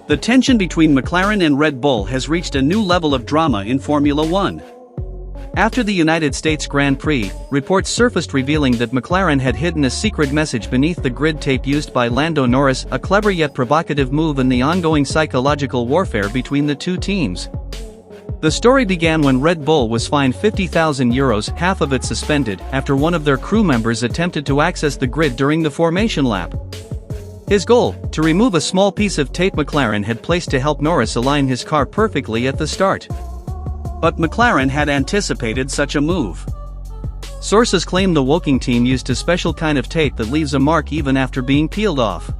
The tension between McLaren and Red Bull has reached a new level of drama in Formula One. After the United States Grand Prix, reports surfaced revealing that McLaren had hidden a secret message beneath the grid tape used by Lando Norris, a clever yet provocative move in the ongoing psychological warfare between the two teams. The story began when Red Bull was fined €50,000, half of it suspended, after one of their crew members attempted to access the grid during the formation lap. His goal, to remove a small piece of tape McLaren had placed to help Norris align his car perfectly at the start. But McLaren had anticipated such a move. Sources claim the Woking team used a special kind of tape that leaves a mark even after being peeled off.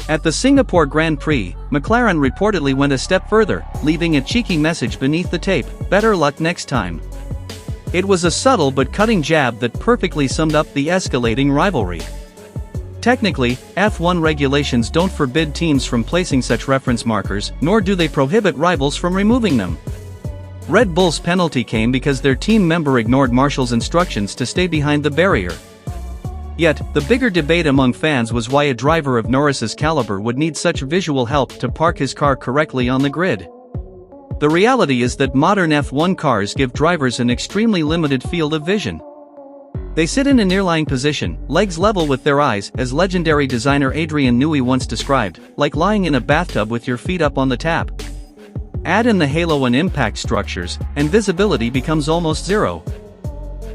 At the Singapore Grand Prix, McLaren reportedly went a step further, leaving a cheeky message beneath the tape: "Better luck next time." It was a subtle but cutting jab that perfectly summed up the escalating rivalry. Technically, F1 regulations don't forbid teams from placing such reference markers, nor do they prohibit rivals from removing them. Red Bull's penalty came because their team member ignored Marshall's instructions to stay behind the barrier. Yet, the bigger debate among fans was why a driver of Norris's caliber would need such visual help to park his car correctly on the grid. The reality is that modern F1 cars give drivers an extremely limited field of vision. They sit in a near-lying position, legs level with their eyes, as legendary designer Adrian Newey once described, like lying in a bathtub with your feet up on the tap. Add in the halo and impact structures, and visibility becomes almost zero.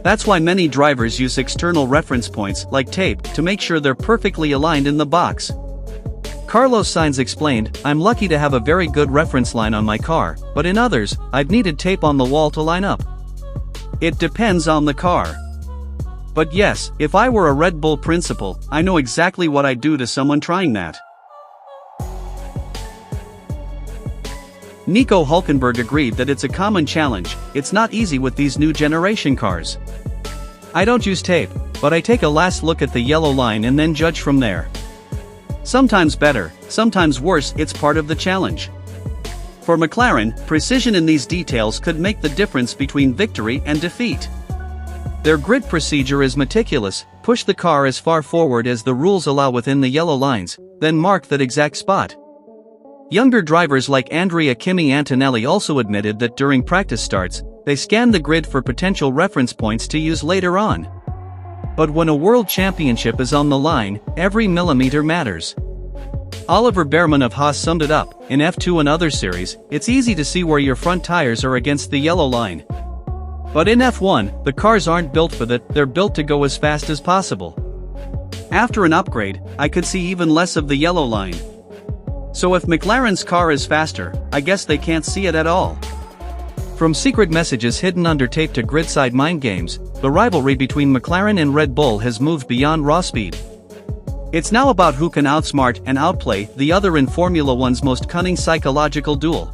That's why many drivers use external reference points, like tape, to make sure they're perfectly aligned in the box. Carlos Sainz explained, "I'm lucky to have a very good reference line on my car, but in others, I've needed tape on the wall to line up." It depends on the car. But yes, if I were a Red Bull principal, I know exactly what I'd do to someone trying that. Nico Hülkenberg agreed that it's a common challenge. "It's not easy with these new generation cars. I don't use tape, but I take a last look at the yellow line and then judge from there. Sometimes better, sometimes worse, it's part of the challenge." For McLaren, precision in these details could make the difference between victory and defeat. Their grid procedure is meticulous: push the car as far forward as the rules allow within the yellow lines, then mark that exact spot. Younger drivers like Andrea Kimi Antonelli also admitted that during practice starts, they scan the grid for potential reference points to use later on. But when a world championship is on the line, every millimeter matters. Oliver Bearman of Haas summed it up: "In F2 and other series, it's easy to see where your front tires are against the yellow line. But in F1, the cars aren't built for that, they're built to go as fast as possible. After an upgrade, I could see even less of the yellow line. So if McLaren's car is faster, I guess they can't see it at all." From secret messages hidden under tape to gridside mind games, the rivalry between McLaren and Red Bull has moved beyond raw speed. It's now about who can outsmart and outplay the other in Formula One's most cunning psychological duel.